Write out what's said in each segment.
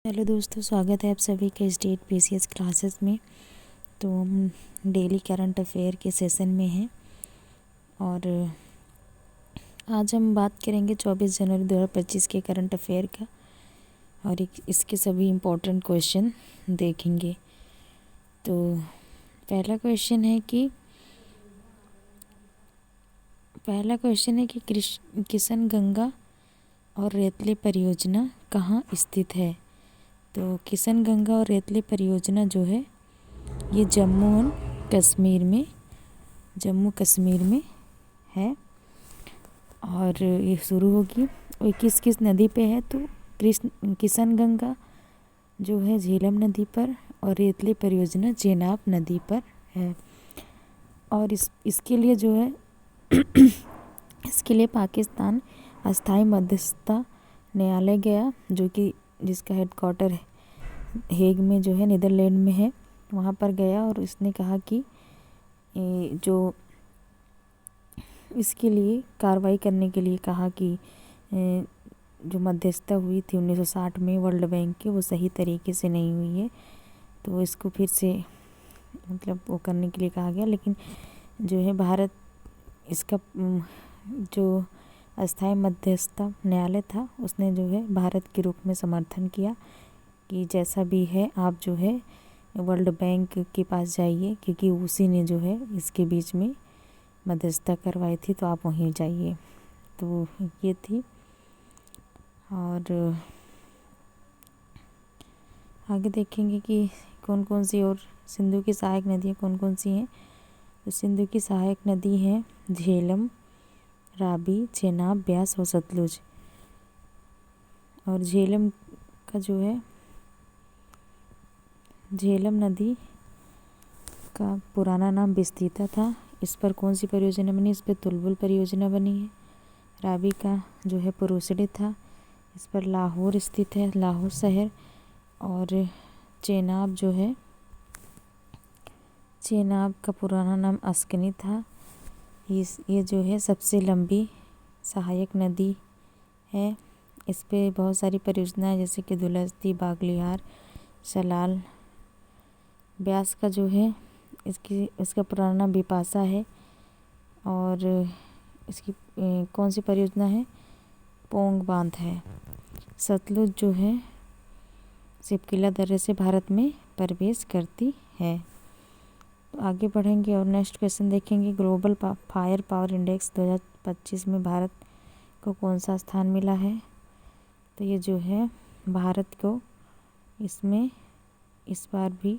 Hello दोस्तों, स्वागत है आप सभी के स्टेट पीसीएस क्लासेस में। तो हम डेली करंट अफेयर के सेशन में हैं और आज हम बात करेंगे 24 जनवरी 2025 के करंट अफेयर का और इसके सभी इम्पोर्टेंट क्वेश्चन देखेंगे। तो पहला क्वेश्चन है कि किशन गंगा और रेतले परियोजना कहाँ स्थित है। तो किशन गंगा और रेतले परियोजना जो है ये जम्मू कश्मीर में है और ये शुरू होगी। और किस नदी पे है, तो किशन गंगा जो है झेलम नदी पर और रेतले परियोजना चेनाब नदी पर है। और इसके लिए जो है इसके लिए पाकिस्तान अस्थाई मध्यस्थता न्यायालय गया, जो कि जिसका हेडक्वार्टर हेग में जो है नीदरलैंड में है, वहाँ पर गया और उसने कहा कि जो इसके लिए कार्रवाई करने के लिए कहा कि जो मध्यस्थता हुई थी 1960 में वर्ल्ड बैंक की, वो सही तरीके से नहीं हुई है। तो इसको फिर से मतलब वो करने के लिए कहा गया। लेकिन जो है भारत इसका जो अस्थाई मध्यस्थता न्यायालय था उसने जो है भारत के रूप में समर्थन किया कि जैसा भी है आप जो है वर्ल्ड बैंक के पास जाइए, क्योंकि उसी ने जो है इसके बीच में मध्यस्थता करवाई थी, तो आप वहीं जाइए। तो ये थी। और आगे देखेंगे कि कौन कौन सी और सिंधु की सहायक नदियाँ कौन कौन सी हैं। तो सिंधु की सहायक नदी हैं झेलम, रावी, चेनाब, ब्यास और सतलुज। और झेलम का जो है झेलम नदी का पुराना नाम बिस्तीता था। इस पर कौन सी परियोजना बनी, इस पर तुलबुल परियोजना बनी है। रावी का जो है पुरुषड़ी था, इस पर लाहौर स्थित है, लाहौर शहर। और चेनाब जो है चेनाब का पुराना नाम अस्कनी था। ये जो है सबसे लंबी सहायक नदी है। इस पे बहुत सारी परियोजनाएं जैसे कि दुलस्ती, बागलिहार, सलाल। ब्यास का जो है इसका पुराना नाम बिपाशा है। और इसकी कौन सी परियोजना है, पोंग बांध है। सतलुज जो है सिपकिला दर्रे से भारत में प्रवेश करती है। तो आगे बढ़ेंगे और नेक्स्ट क्वेश्चन देखेंगे। ग्लोबल फायर पावर इंडेक्स 2025 में भारत को कौन सा स्थान मिला है। तो ये जो है भारत को इसमें इस बार भी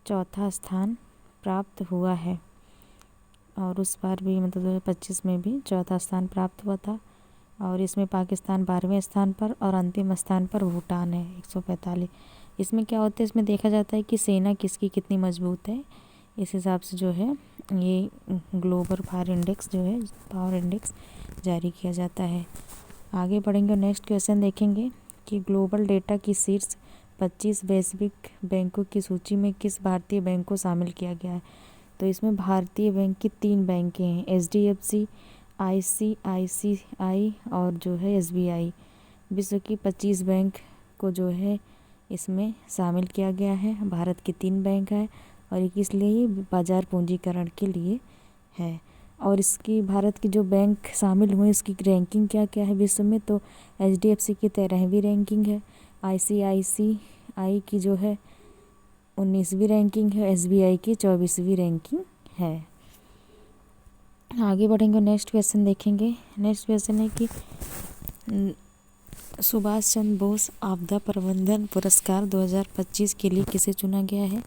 चौथा स्थान प्राप्त हुआ है और उस बार भी मतलब 2025 में भी चौथा स्थान प्राप्त हुआ था। और इसमें पाकिस्तान 12वें स्थान पर और अंतिम स्थान पर भूटान है 145। इसमें क्या होता है, इसमें देखा जाता है कि सेना किसकी कितनी मजबूत है। इस हिसाब से जो है ये ग्लोबल फायर इंडेक्स जो है पावर इंडेक्स जारी किया जाता है। आगे बढ़ेंगे और नेक्स्ट क्वेश्चन देखेंगे कि ग्लोबल डेटा की शीर्ष 25 वैश्विक बैंकों की सूची में किस भारतीय बैंक को शामिल किया गया है। तो इसमें भारतीय बैंक की 3 बैंकें हैं, HDFC, ICICI और जो है SBI। विश्व की 25 बैंक को जो है इसमें शामिल किया गया है। भारत की 3 बैंक है और इसलिए ये बाजार पूंजीकरण के लिए है। और इसकी भारत की जो बैंक शामिल हुए इसकी रैंकिंग क्या क्या है विश्व में। तो HDFC की 13वीं रैंकिंग है, ICICI की जो है 19वीं रैंकिंग है, SBI की 24वीं रैंकिंग है। आगे बढ़ेंगे नेक्स्ट क्वेश्चन देखेंगे। नेक्स्ट क्वेश्चन है कि सुभाष चंद्र बोस आपदा प्रबंधन पुरस्कार 2025 के लिए किसे चुना गया है।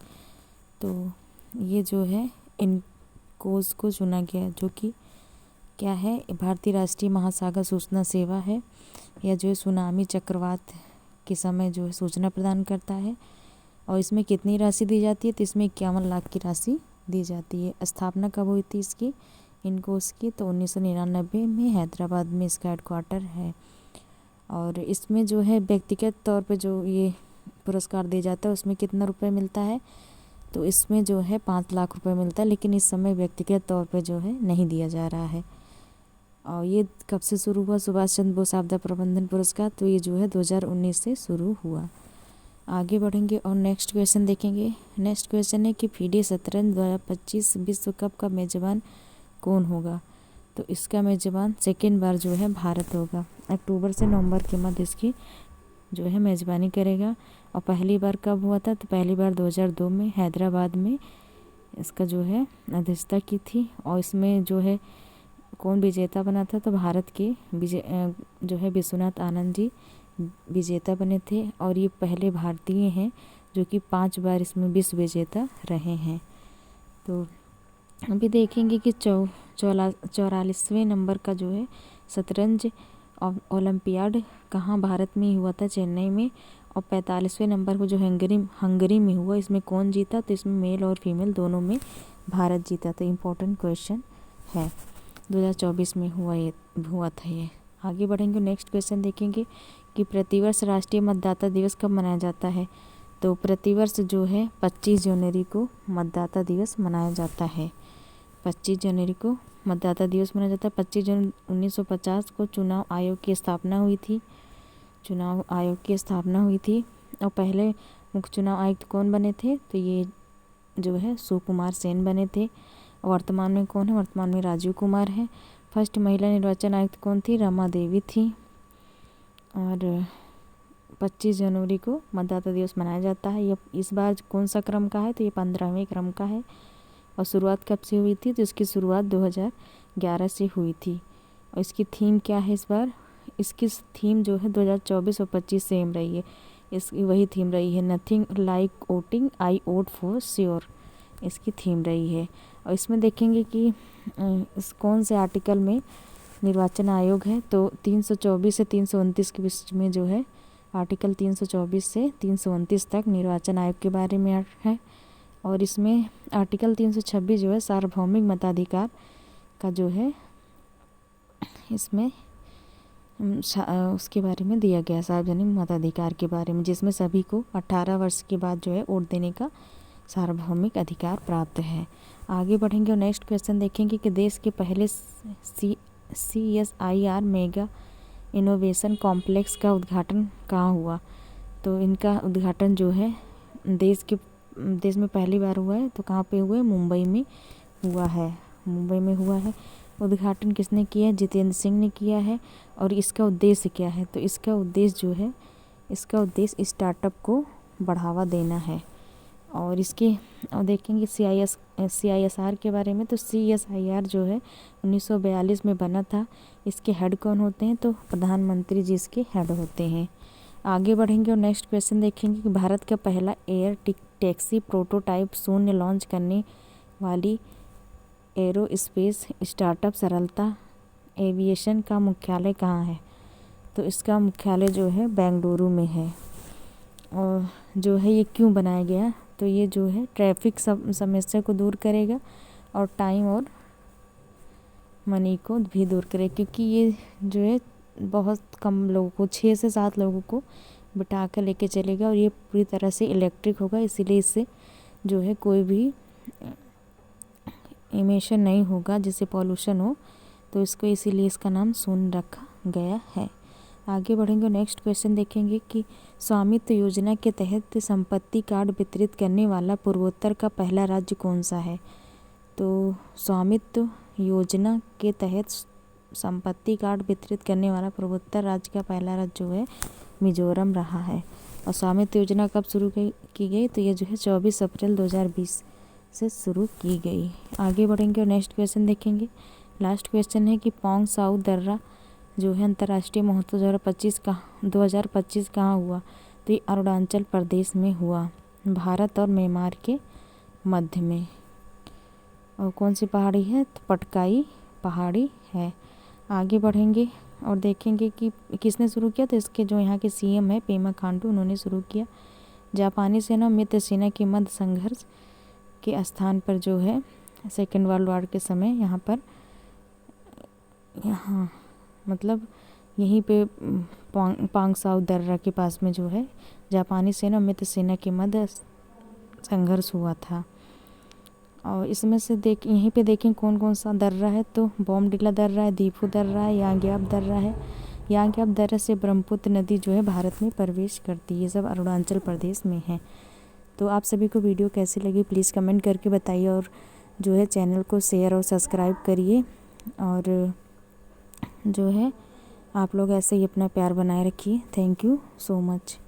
तो ये जो है इनकोस को चुना गया, जो कि क्या है, भारतीय राष्ट्रीय महासागर सूचना सेवा है। यह जो है सुनामी चक्रवात के समय जो है सूचना प्रदान करता है। और इसमें कितनी राशि दी जाती है, तो इसमें 51 लाख की राशि दी जाती है। स्थापना कब हुई थी इसकी इनकोस की, तो 1999 में हैदराबाद में इसका हेडक्वार्टर है। और इसमें जो है व्यक्तिगत तौर पे जो ये पुरस्कार दिया जाता है उसमें कितना रुपए मिलता है, तो इसमें जो है 5 लाख रुपए मिलता है। लेकिन इस समय व्यक्तिगत तौर पे जो है नहीं दिया जा रहा है। और ये कब से शुरू हुआ सुभाष चंद्र बोस आपदा प्रबंधन पुरस्कार, तो ये जो है 2019 से शुरू हुआ। आगे बढ़ेंगे और नेक्स्ट क्वेश्चन देखेंगे। नेक्स्ट क्वेश्चन है कि फीडे शतरंज 2025 विश्व कप का मेजबान कौन होगा। तो इसका मेजबान सेकेंड बार जो है भारत होगा। अक्टूबर से नवंबर के मध्य इसकी जो है मेजबानी करेगा। और पहली बार कब हुआ था, तो पहली बार 2002 में हैदराबाद में इसका जो है अध्यक्षता की थी। और इसमें जो है कौन विजेता बना था, तो भारत के जो है विश्वनाथ आनंद जी विजेता बने थे। और ये पहले भारतीय हैं जो कि 5 बार इसमें विश्व विजेता रहे हैं। तो अभी देखेंगे कि 44वें नंबर का जो है शतरंज ओलंपियाड कहाँ भारत में ही हुआ था, चेन्नई में। और 45वें नंबर को जो हंगरी में हुआ, इसमें कौन जीता, तो इसमें मेल और फीमेल दोनों में भारत जीता। तो इम्पोर्टेंट क्वेश्चन है, 2024 में हुआ था ये। आगे बढ़ेंगे, नेक्स्ट क्वेश्चन देखेंगे कि प्रतिवर्ष राष्ट्रीय मतदाता दिवस कब मनाया जाता है। तो प्रतिवर्ष जो है 25 जनवरी को मतदाता दिवस मनाया जाता है। 25 जनवरी को मतदाता दिवस मनाया जाता है। 25 जनवरी 1950 को चुनाव आयोग की स्थापना हुई थी। और पहले मुख्य चुनाव आयुक्त कौन बने थे, तो ये जो है सुकुमार सेन बने थे। वर्तमान में कौन है, वर्तमान में राजीव कुमार है। फर्स्ट महिला निर्वाचन आयुक्त कौन थी, रमा देवी थी। और 25 जनवरी को मतदाता दिवस मनाया जाता है। ये इस बार कौन सा क्रम का है, तो ये 15वें क्रम का है। और शुरुआत कब से हुई थी, तो इसकी शुरुआत 2011 से हुई थी। और इसकी थीम क्या है इस बार, इसकी थीम जो है 2024 और 25 सेम रही है। इसकी वही थीम रही है, nothing like voting I vote for sure, इसकी थीम रही है। और इसमें देखेंगे कि इस कौन से आर्टिकल में निर्वाचन आयोग है, तो 324 से 329 के बीच में जो है आर्टिकल 324 से 329 तक निर्वाचन आयोग के बारे में है। और इसमें आर्टिकल 326 जो है सार्वभौमिक मताधिकार का जो है इसमें उसके बारे में दिया गया, सार्वजनिक मताधिकार के बारे में, जिसमें सभी को 18 वर्ष के बाद जो है वोट देने का सार्वभौमिक अधिकार प्राप्त है। आगे बढ़ेंगे और नेक्स्ट क्वेश्चन देखेंगे कि देश के पहले CSIR मेगा इनोवेशन कॉम्प्लेक्स का उद्घाटन कहाँ हुआ। तो इनका उद्घाटन जो है देश में पहली बार हुआ है। तो कहाँ पे हुआ है, मुंबई में हुआ है। उद्घाटन किसने किया है, जितेंद्र सिंह ने किया है। और इसका उद्देश्य क्या है, तो इसका उद्देश्य स्टार्टअप को बढ़ावा देना है। और देखेंगे CISR के बारे में, तो CSIR जो है 1942 में बना था। इसके हेड कौन होते हैं, तो प्रधानमंत्री जी इसके हेड होते हैं। आगे बढ़ेंगे और नेक्स्ट क्वेश्चन देखेंगे कि भारत का पहला एयर टैक्सी प्रोटोटाइप शून्य लॉन्च करने वाली एरोस्पेस स्टार्टअप सरलता एविएशन का मुख्यालय कहाँ है। तो इसका मुख्यालय जो है बेंगलुरु में है। और जो है ये क्यों बनाया गया, तो ये जो है ट्रैफिक समस्या को दूर करेगा और टाइम और मनी को भी दूर करेगा, क्योंकि ये जो है बहुत कम लोगों को 6 से 7 लोगों को बिठा कर लेके चलेगा। और ये पूरी तरह से इलेक्ट्रिक होगा, इसीलिए इससे जो है कोई भी इमिशन नहीं होगा जिससे पॉल्यूशन हो। तो इसको इसीलिए इसका नाम शून्य रखा गया है। आगे बढ़ेंगे, नेक्स्ट क्वेश्चन देखेंगे कि स्वामित्व योजना के तहत संपत्ति कार्ड वितरित करने वाला पूर्वोत्तर का पहला राज्य कौन सा है। तो स्वामित्व योजना के तहत संपत्ति कार्ड वितरित करने वाला पूर्वोत्तर राज्य का पहला राज्य जो है मिजोरम रहा है। और स्वामित्व योजना कब शुरू की गई, तो ये जो है 24 अप्रैल 2020 से शुरू की गई। आगे बढ़ेंगे और नेक्स्ट क्वेश्चन देखेंगे। लास्ट क्वेश्चन है कि पोंग साउ दर्रा जो है अंतर्राष्ट्रीय महोत्सव 2025 कहाँ हुआ। तो ये अरुणाचल प्रदेश में हुआ, भारत और म्यांमार के मध्य में। और कौन सी पहाड़ी है, तो पटकाई पहाड़ी है। आगे बढ़ेंगे और देखेंगे कि किसने शुरू किया। तो इसके जो यहाँ के CM है पेमा खांडू, उन्होंने शुरू किया। जापानी सेना और मित्र सेना के मध्य संघर्ष के स्थान पर जो है सेकेंड वर्ल्ड वॉर के समय मतलब यहीं पे पोंग साउ दर्रा के पास में जो है जापानी सेना और मित्र सेना के मध्य संघर्ष हुआ था। और इसमें से यहीं पे देखें कौन कौन सा दर्रा है। तो बोमडिला दर्रा है, दीफू दर्रा है, यांग्याप दर्रा है, यहाँ की आप दर्र से ब्रह्मपुत्र नदी जो है भारत में प्रवेश करती है। ये सब अरुणाचल प्रदेश में है। तो आप सभी को वीडियो कैसी लगी प्लीज़ कमेंट करके बताइए, और जो है चैनल को शेयर और सब्सक्राइब करिए। और जो है आप लोग ऐसे ही अपना प्यार बनाए रखिए। Thank you so much.